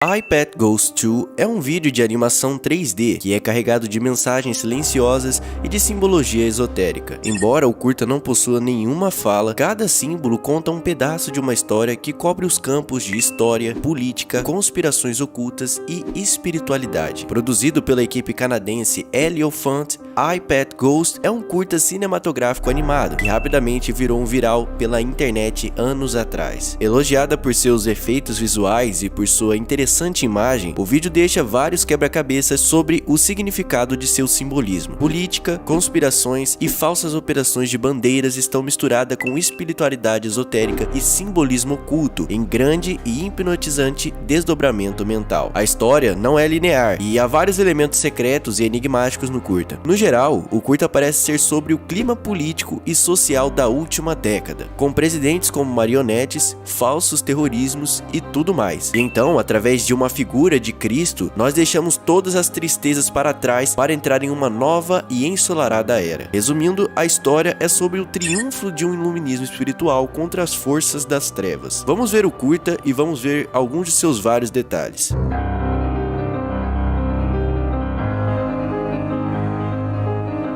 iPad Ghost 2 é um vídeo de animação 3D que é carregado de mensagens silenciosas e de simbologia esotérica. Embora o curta não possua nenhuma fala, cada símbolo conta um pedaço de uma história que cobre os campos de história, política, conspirações ocultas e espiritualidade. Produzido pela equipe canadense Elephant, iPad Ghost é um curta cinematográfico animado que rapidamente virou um viral pela internet anos atrás. Elogiada por seus efeitos visuais e por sua interessante imagem, o vídeo deixa vários quebra-cabeças sobre o significado de seu simbolismo. Política, conspirações e falsas operações de bandeiras estão misturadas com espiritualidade esotérica e simbolismo oculto em grande e hipnotizante desdobramento mental. A história não é linear e há vários elementos secretos e enigmáticos no curta. No geral, o curta parece ser sobre o clima político e social da última década, com presidentes como marionetes, falsos terrorismos e tudo mais. E então, através de uma figura de Cristo, nós deixamos todas as tristezas para trás para entrar em uma nova e ensolarada era. Resumindo, a história é sobre o triunfo de um iluminismo espiritual contra as forças das trevas. Vamos ver o curta e vamos ver alguns de seus vários detalhes.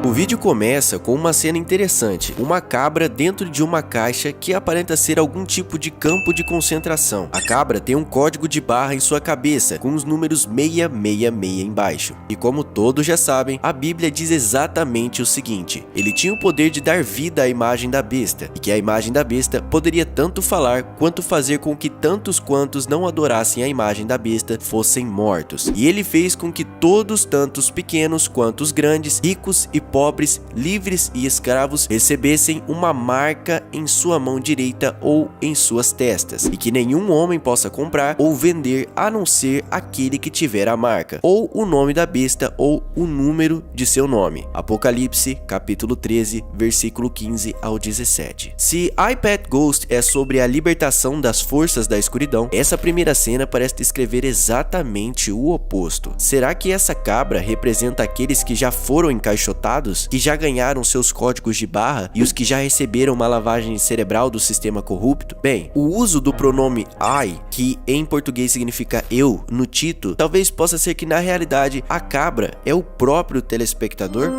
O vídeo começa com uma cena interessante, uma cabra dentro de uma caixa que aparenta ser algum tipo de campo de concentração. A cabra tem um código de barra em sua cabeça, com os números 666 embaixo. E como todos já sabem, a Bíblia diz exatamente o seguinte: ele tinha o poder de dar vida à imagem da besta, e que a imagem da besta poderia tanto falar quanto fazer com que tantos quantos não adorassem a imagem da besta fossem mortos. E ele fez com que todos, tanto os pequenos quanto os grandes, ricos e pobres, livres e escravos, recebessem uma marca em sua mão direita ou em suas testas, e que nenhum homem possa comprar ou vender a não ser aquele que tiver a marca, ou o nome da besta ou o número de seu nome. Apocalipse, capítulo 13, versículo 15 ao 17. Se iPad Ghost é sobre a libertação das forças da escuridão, essa primeira cena parece descrever exatamente o oposto. Será que essa cabra representa aqueles que já foram encaixotados, que já ganharam seus códigos de barra e os que já receberam uma lavagem cerebral do sistema corrupto? Bem, o uso do pronome I, que em português significa eu, no título, talvez possa ser que na realidade a cabra é o próprio telespectador?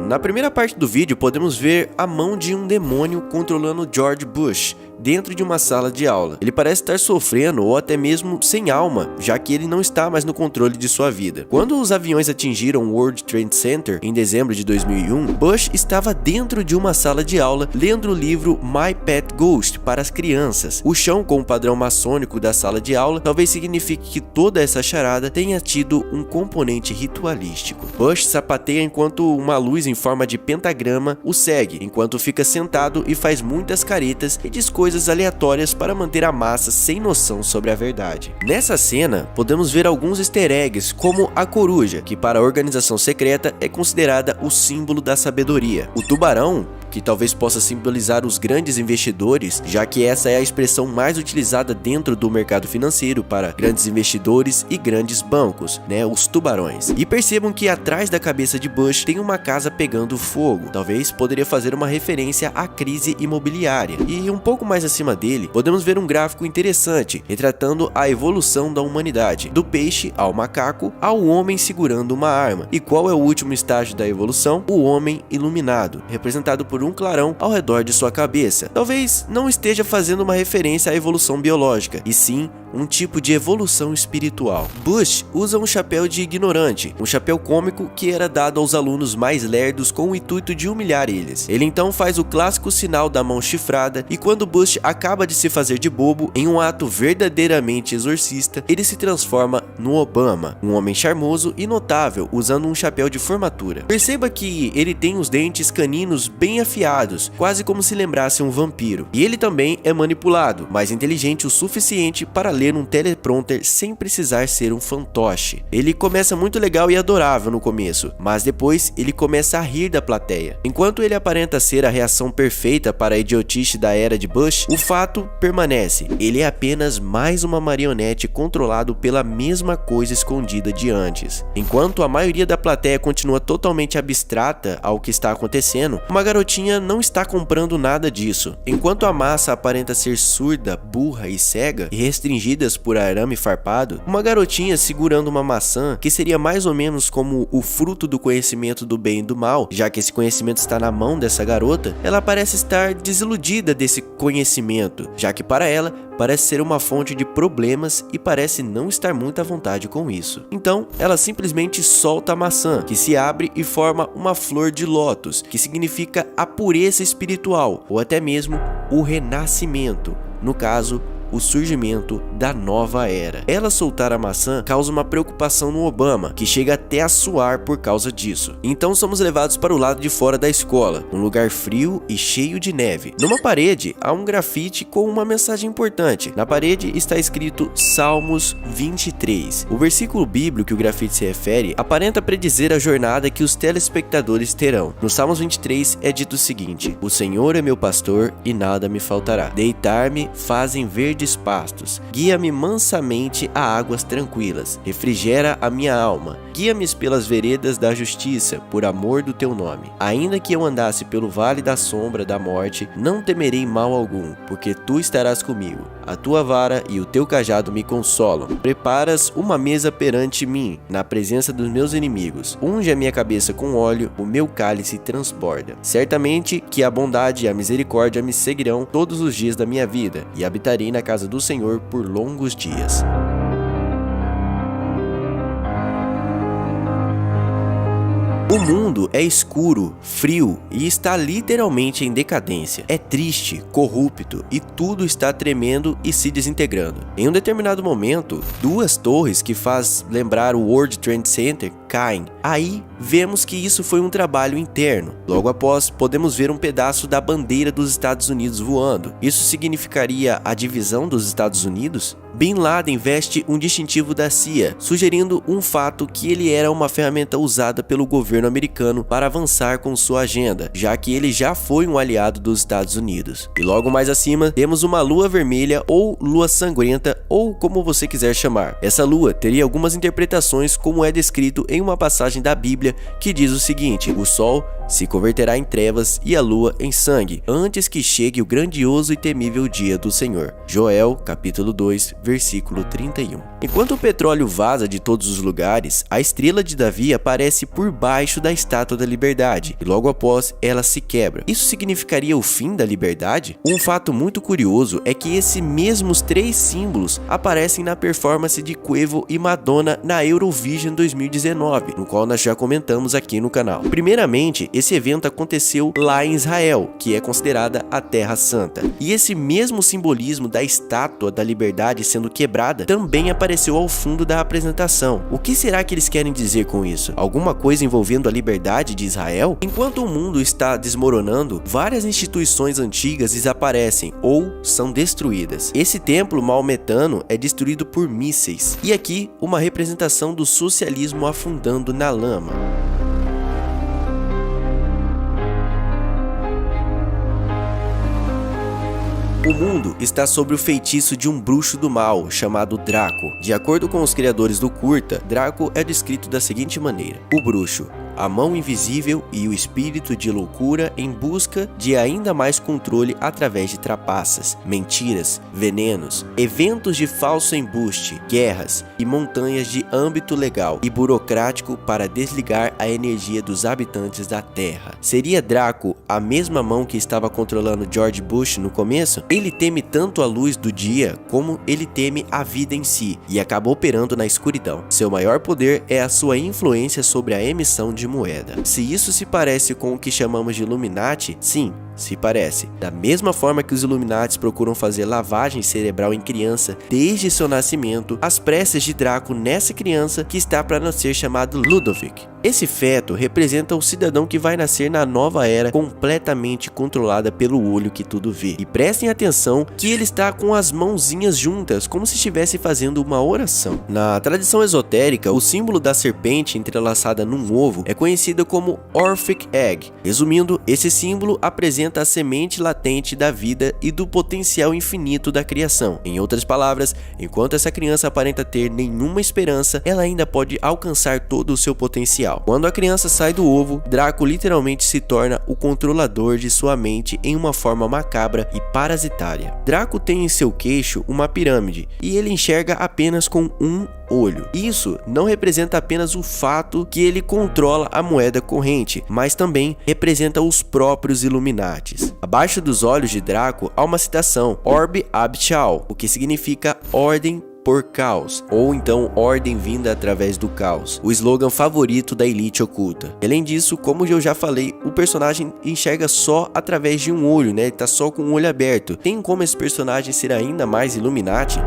Na primeira parte do vídeo, podemos ver a mão de um demônio controlando George Bush dentro de uma sala de aula. Ele parece estar sofrendo ou até mesmo sem alma, já que ele não está mais no controle de sua vida. Quando os aviões atingiram o World Trade Center em dezembro de 2001, Bush estava dentro de uma sala de aula lendo o livro My Pet Ghost para as crianças. O chão com o padrão maçônico da sala de aula talvez signifique que toda essa charada tenha tido um componente ritualístico. Bush sapateia enquanto uma luz em forma de pentagrama o segue, enquanto fica sentado e faz muitas caretas e diz coisas aleatórias para manter a massa sem noção sobre a verdade. Nessa cena, podemos ver alguns easter eggs, como a coruja, que para a organização secreta é considerada o símbolo da sabedoria. O tubarão, que talvez possa simbolizar os grandes investidores, já que essa é a expressão mais utilizada dentro do mercado financeiro para grandes investidores e grandes bancos, os tubarões. E percebam que atrás da cabeça de Bush tem uma casa pegando fogo, talvez poderia fazer uma referência à crise imobiliária. E um pouco mais acima dele, podemos ver um gráfico interessante, retratando a evolução da humanidade, do peixe ao macaco, ao homem segurando uma arma. E qual é o último estágio da evolução? O homem iluminado, representado por um clarão ao redor de sua cabeça. Talvez não esteja fazendo uma referência à evolução biológica, e sim um tipo de evolução espiritual. Bush usa um chapéu de ignorante, um chapéu cômico que era dado aos alunos mais lerdos com o intuito de humilhar eles. Ele então faz o clássico sinal da mão chifrada, e quando Bush acaba de se fazer de bobo, em um ato verdadeiramente exorcista, ele se transforma no Obama, um homem charmoso e notável usando um chapéu de formatura. Perceba que ele tem os dentes caninos bem afiados, quase como se lembrasse um vampiro. E ele também é manipulado, mas inteligente o suficiente para ler ler um teleprompter sem precisar ser um fantoche. Ele começa muito legal e adorável no começo, mas depois ele começa a rir da plateia. Enquanto ele aparenta ser a reação perfeita para a idiotice da era de Bush, o fato permanece. Ele é apenas mais uma marionete controlado pela mesma coisa escondida de antes. Enquanto a maioria da plateia continua totalmente abstrata ao que está acontecendo, uma garotinha não está comprando nada disso. Enquanto a massa aparenta ser surda, burra e cega, e restringidas por arame farpado, uma garotinha segurando uma maçã, que seria mais ou menos como o fruto do conhecimento do bem e do mal, já que esse conhecimento está na mão dessa garota, ela parece estar desiludida desse conhecimento, já que para ela parece ser uma fonte de problemas e parece não estar muito à vontade com isso. Então, ela simplesmente solta a maçã, que se abre e forma uma flor de lótus, que significa a pureza espiritual, ou até mesmo o renascimento, no caso, o surgimento da nova era. Ela soltar a maçã causa uma preocupação no Obama, que chega até a suar por causa disso. Então somos levados para o lado de fora da escola, um lugar frio e cheio de neve. Numa parede há um grafite com uma mensagem importante. Na parede está escrito Salmos 23. O versículo bíblico que o grafite se refere aparenta predizer a jornada que os telespectadores terão. No Salmos 23 é dito o seguinte: O Senhor é meu pastor e nada me faltará. Deitar-me fazem verdes pastos, guia-me mansamente a águas tranquilas, refrigera a minha alma, guia-me pelas veredas da justiça, por amor do teu nome. Ainda que eu andasse pelo vale da sombra da morte, não temerei mal algum, porque tu estarás comigo. A tua vara e o teu cajado me consolam. Preparas uma mesa perante mim, na presença dos meus inimigos. Unge a minha cabeça com óleo, o meu cálice transborda. Certamente que a bondade e a misericórdia me seguirão todos os dias da minha vida, e habitarei na casa do Senhor por longos dias. O mundo é escuro, frio e está literalmente em decadência. É triste, corrupto e tudo está tremendo e se desintegrando. Em um determinado momento, duas torres que faz lembrar o World Trade Center caem. Aí vemos que isso foi um trabalho interno. Logo após, podemos ver um pedaço da bandeira dos Estados Unidos voando. Isso significaria a divisão dos Estados Unidos? Bin Laden veste um distintivo da CIA, sugerindo um fato que ele era uma ferramenta usada pelo governo americano para avançar com sua agenda, já que ele já foi um aliado dos Estados Unidos. E logo mais acima, temos uma lua vermelha ou lua sangrenta, ou como você quiser chamar. Essa lua teria algumas interpretações, como é descrito em uma passagem da Bíblia que diz o seguinte: o sol se converterá em trevas e a lua em sangue, antes que chegue o grandioso e temível dia do Senhor. Joel, capítulo 2, versículo 31. Enquanto o petróleo vaza de todos os lugares, a estrela de Davi aparece por baixo da Estátua da Liberdade, e logo após ela se quebra. Isso significaria o fim da liberdade? Um fato muito curioso é que esses mesmos três símbolos aparecem na performance de Quavo e Madonna na Eurovision 2019, no qual nós já comentamos aqui no canal. Primeiramente, esse evento aconteceu lá em Israel, que é considerada a Terra Santa. E esse mesmo simbolismo da Estátua da Liberdade sendo quebrada também apareceu ao fundo da apresentação. O que será que eles querem dizer com isso? Alguma coisa envolvendo a liberdade de Israel? Enquanto o mundo está desmoronando, várias instituições antigas desaparecem ou são destruídas. Esse templo maometano é destruído por mísseis. E aqui, uma representação do socialismo afundando na lama. O mundo está sob o feitiço de um bruxo do mal chamado Draco. De acordo com os criadores do curta, Draco é descrito da seguinte maneira: o bruxo, a mão invisível e o espírito de loucura em busca de ainda mais controle através de trapaças, mentiras, venenos, eventos de falso embuste, guerras e montanhas de âmbito legal e burocrático para desligar a energia dos habitantes da Terra. Seria Draco a mesma mão que estava controlando George Bush no começo? Ele teme tanto a luz do dia como ele teme a vida em si e acaba operando na escuridão. Seu maior poder é a sua influência sobre a emissão de moeda. Se isso se parece com o que chamamos de Illuminati, sim, se parece. Da mesma forma que os Illuminatis procuram fazer lavagem cerebral em criança desde seu nascimento, as preces de Draco nessa criança que está para nascer chamado Ludovic. Esse feto representa o cidadão que vai nascer na nova era, completamente controlada pelo olho que tudo vê. E prestem atenção que ele está com as mãozinhas juntas, como se estivesse fazendo uma oração. Na tradição esotérica, o símbolo da serpente entrelaçada num ovo é conhecido como Orphic Egg. Resumindo, esse símbolo apresenta a semente latente da vida e do potencial infinito da criação. Em outras palavras, enquanto essa criança aparenta ter nenhuma esperança, ela ainda pode alcançar todo o seu potencial. Quando a criança sai do ovo, Draco literalmente se torna o controlador de sua mente em uma forma macabra e parasitária. Draco tem em seu queixo uma pirâmide e ele enxerga apenas com um olho. Isso não representa apenas o fato que ele controla a moeda corrente, mas também representa os próprios Illuminatis. Abaixo dos olhos de Draco há uma citação, Orbe ab Chao, o que significa ordem por caos, ou então ordem vinda através do caos, o slogan favorito da elite oculta. Além disso, como eu já falei, o personagem enxerga só através de um olho, né? Ele tá só com o olho aberto. Tem como esse personagem ser ainda mais Illuminati?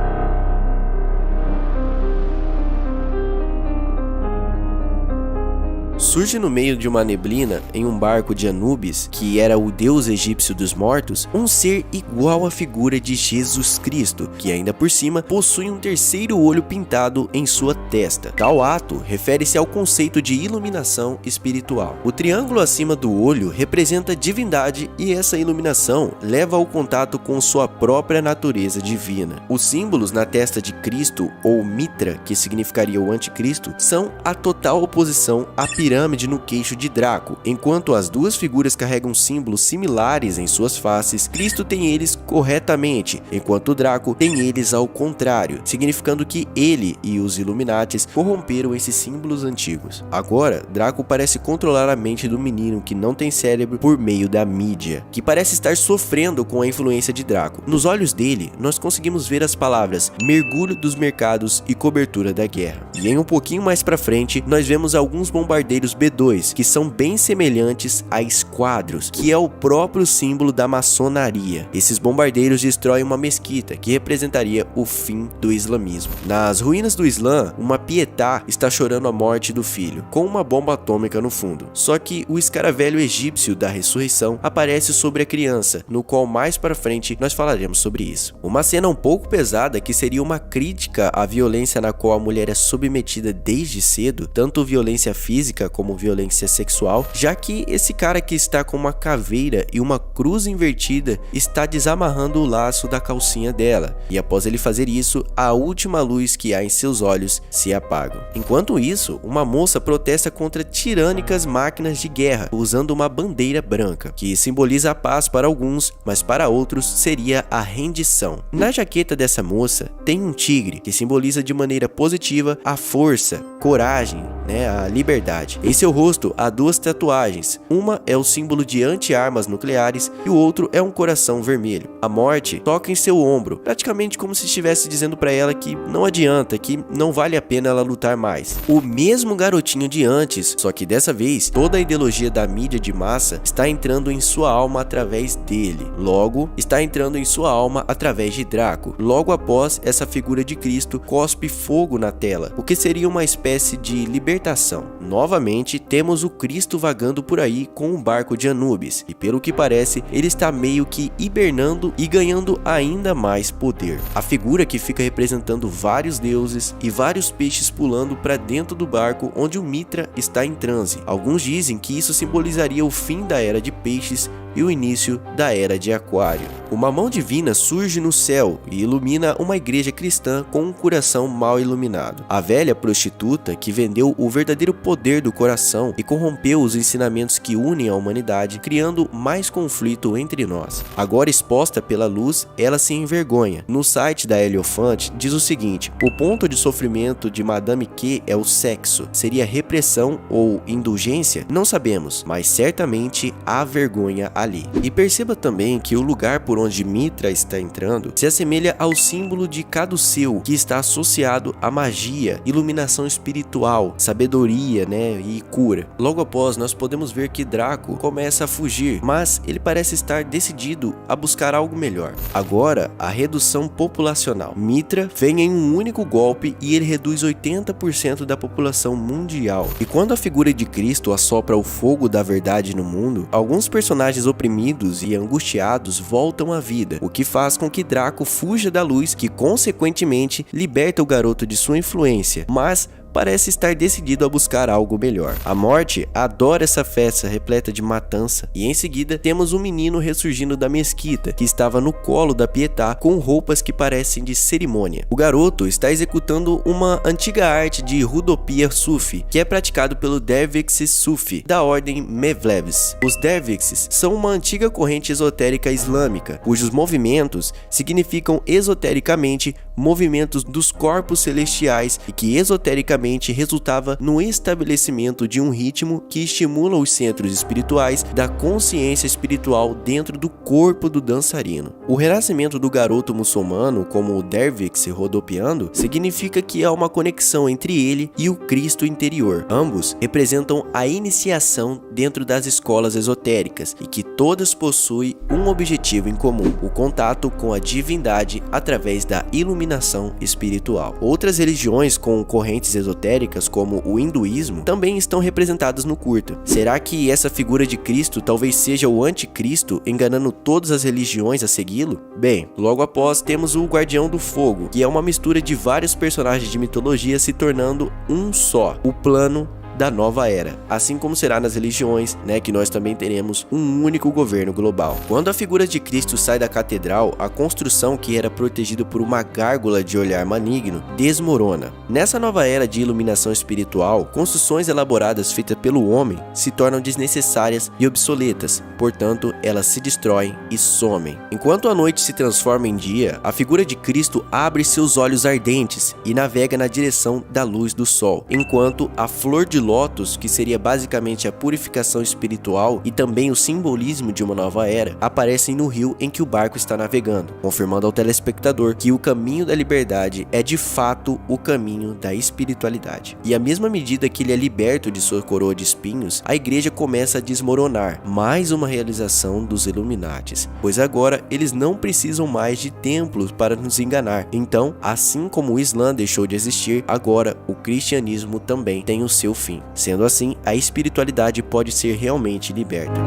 Surge no meio de uma neblina, em um barco de Anubis, que era o deus egípcio dos mortos, um ser igual à figura de Jesus Cristo, que ainda por cima possui um terceiro olho pintado em sua testa. Tal ato refere-se ao conceito de iluminação espiritual. O triângulo acima do olho representa divindade e essa iluminação leva ao contato com sua própria natureza divina. Os símbolos na testa de Cristo, ou Mitra, que significaria o anticristo, são a total oposição à pirâmide no queixo de Draco. Enquanto as duas figuras carregam símbolos similares em suas faces, Cristo tem eles corretamente, enquanto Draco tem eles ao contrário, significando que ele e os Illuminatis corromperam esses símbolos antigos. Agora, Draco parece controlar a mente do menino que não tem cérebro por meio da mídia, que parece estar sofrendo com a influência de Draco. Nos olhos dele, nós conseguimos ver as palavras mergulho dos mercados e cobertura da guerra. E em um pouquinho mais pra frente, nós vemos alguns bombardeiros B2, que são bem semelhantes a esquadros, que é o próprio símbolo da maçonaria. Esses bombardeiros destroem uma mesquita, que representaria o fim do islamismo. Nas ruínas do Islã, uma pietá está chorando a morte do filho, com uma bomba atômica no fundo. Só que o escaravelho egípcio da ressurreição aparece sobre a criança, no qual mais para frente nós falaremos sobre isso. Uma cena um pouco pesada que seria uma crítica à violência na qual a mulher é submetida desde cedo, tanto violência física como violência sexual, já que esse cara que está com uma caveira e uma cruz invertida está desamarrando o laço da calcinha dela, e após ele fazer isso, a última luz que há em seus olhos se apaga. Enquanto isso, uma moça protesta contra tirânicas máquinas de guerra, usando uma bandeira branca, que simboliza a paz para alguns, mas para outros seria a rendição. Na jaqueta dessa moça tem um tigre, que simboliza de maneira positiva a força, coragem, a liberdade. Em seu rosto há duas tatuagens, uma é o símbolo de anti-armas nucleares e o outro é um coração vermelho. A morte toca em seu ombro, praticamente como se estivesse dizendo para ela que não adianta, que não vale a pena ela lutar mais. O mesmo garotinho de antes, só que dessa vez toda a ideologia da mídia de massa está entrando em sua alma através dele. Logo, está entrando em sua alma através de Draco. Logo após, essa figura de Cristo cospe fogo na tela, o que seria uma espécie de libertação. Novamente, temos o Cristo vagando por aí com um barco de Anubis, e pelo que parece, ele está meio que hibernando e ganhando ainda mais poder. A figura que fica representando vários deuses e vários peixes pulando para dentro do barco onde o Mitra está em transe. Alguns dizem que isso simbolizaria o fim da era de peixes e o início da era de Aquário. Uma mão divina surge no céu e ilumina uma igreja cristã com um coração mal iluminado. A velha prostituta que vendeu o verdadeiro poder do coração e corrompeu os ensinamentos que unem a humanidade, criando mais conflito entre nós. Agora exposta pela luz, ela se envergonha. No site da Heliofante diz o seguinte: o ponto de sofrimento de Madame Q é o sexo. Seria repressão ou indulgência? Não sabemos, mas certamente há vergonha ali. E perceba também que o lugar por onde Mitra está entrando se assemelha ao símbolo de Caduceu, que está associado à magia, iluminação espiritual, sabedoria, e cura. Logo após, nós podemos ver que Draco começa a fugir, mas ele parece estar decidido a buscar algo melhor. Agora, a redução populacional. Mitra vem em um único golpe e ele reduz 80% da população mundial. E quando a figura de Cristo assopra o fogo da verdade no mundo, alguns personagens oprimidos e angustiados voltam à vida, o que faz com que Draco fuja da luz, que consequentemente liberta o garoto de sua influência, mas parece estar decidido a buscar algo melhor. A morte adora essa festa repleta de matança, e em seguida temos um menino ressurgindo da mesquita, que estava no colo da Pietà com roupas que parecem de cerimônia. O garoto está executando uma antiga arte de Rudopia Sufi, que é praticado pelo Dervixes Sufi, da ordem Mevleves. Os Dervixes são uma antiga corrente esotérica islâmica, cujos movimentos significam esotericamente movimentos dos corpos celestiais e que esotericamente resultava no estabelecimento de um ritmo que estimula os centros espirituais da consciência espiritual dentro do corpo do dançarino. O renascimento do garoto muçulmano, como o Dervix rodopiando, significa que há uma conexão entre ele e o Cristo interior. Ambos representam a iniciação dentro das escolas esotéricas e que todas possuem um objetivo em comum: o contato com a divindade através da iluminação espiritual. Outras religiões com correntes esotéricas, como o hinduísmo, também estão representadas no curta. Será que essa figura de Cristo talvez seja o anticristo, enganando todas as religiões a segui-lo? Bem, logo após temos o Guardião do Fogo, que é uma mistura de vários personagens de mitologia se tornando um só, o plano da nova era, assim como será nas religiões, que nós também teremos um único governo global. Quando a figura de Cristo sai da catedral, a construção, que era protegida por uma gárgula de olhar maligno, desmorona. Nessa nova era de iluminação espiritual, construções elaboradas feitas pelo homem se tornam desnecessárias e obsoletas, portanto, elas se destroem e somem. Enquanto a noite se transforma em dia, a figura de Cristo abre seus olhos ardentes e navega na direção da luz do sol, enquanto a flor de lótus, que seria basicamente a purificação espiritual e também o simbolismo de uma nova era, aparecem no rio em que o barco está navegando, confirmando ao telespectador que o caminho da liberdade é de fato o caminho da espiritualidade. E à mesma medida que ele é liberto de sua coroa de espinhos, a igreja começa a desmoronar, mais uma realização dos Illuminatis, pois agora eles não precisam mais de templos para nos enganar. Então, assim como o Islã deixou de existir, agora o cristianismo também tem o seu fim. Sendo assim, a espiritualidade pode ser realmente liberta.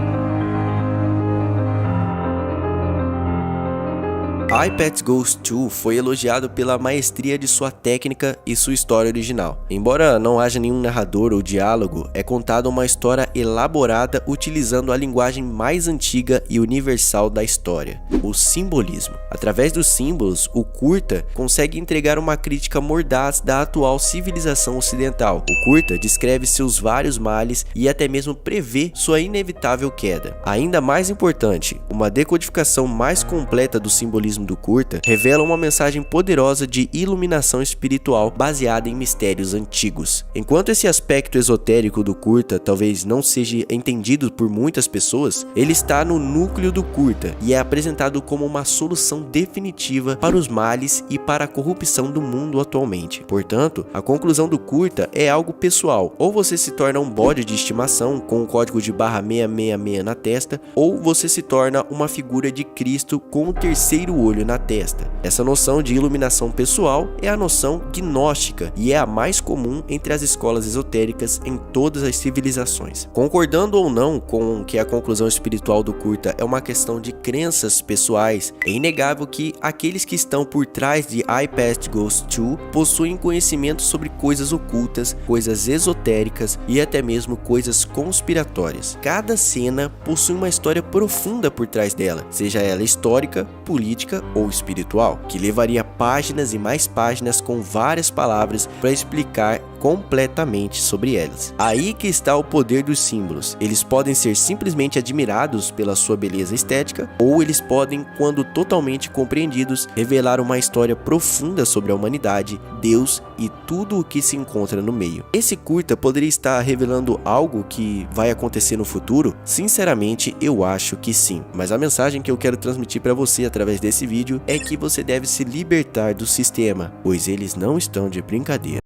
I, Pat Goes To foi elogiado pela maestria de sua técnica e sua história original. Embora não haja nenhum narrador ou diálogo, é contada uma história elaborada utilizando a linguagem mais antiga e universal da história, o simbolismo. Através dos símbolos, o curta consegue entregar uma crítica mordaz da atual civilização ocidental. O curta descreve seus vários males e até mesmo prevê sua inevitável queda. Ainda mais importante, uma decodificação mais completa do simbolismo do curta revela uma mensagem poderosa de iluminação espiritual baseada em mistérios antigos. Enquanto esse aspecto esotérico do curta talvez não seja entendido por muitas pessoas, ele está no núcleo do curta e é apresentado como uma solução definitiva para os males e para a corrupção do mundo atualmente. Portanto, a conclusão do curta é algo pessoal: ou você se torna um bode de estimação com o código de /666 na testa, ou você se torna uma figura de Cristo com o terceiro olho na testa. Essa noção de iluminação pessoal é a noção gnóstica e é a mais comum entre as escolas esotéricas em todas as civilizações. Concordando ou não com que a conclusão espiritual do curta é uma questão de crenças pessoais, é inegável que aqueles que estão por trás de I, Pat Goes To possuem conhecimento sobre coisas ocultas, coisas esotéricas e até mesmo coisas conspiratórias. Cada cena possui uma história profunda por trás dela, seja ela histórica, política ou espiritual, que levaria páginas e mais páginas com várias palavras para explicar completamente sobre elas. Aí que está o poder dos símbolos. Eles podem ser simplesmente admirados pela sua beleza estética, ou eles podem, quando totalmente compreendidos, revelar uma história profunda sobre a humanidade, Deus e tudo o que se encontra no meio. Esse curta poderia estar revelando algo que vai acontecer no futuro? Sinceramente, eu acho que sim. Mas a mensagem que eu quero transmitir para você através desse vídeo é que você deve se libertar do sistema, pois eles não estão de brincadeira.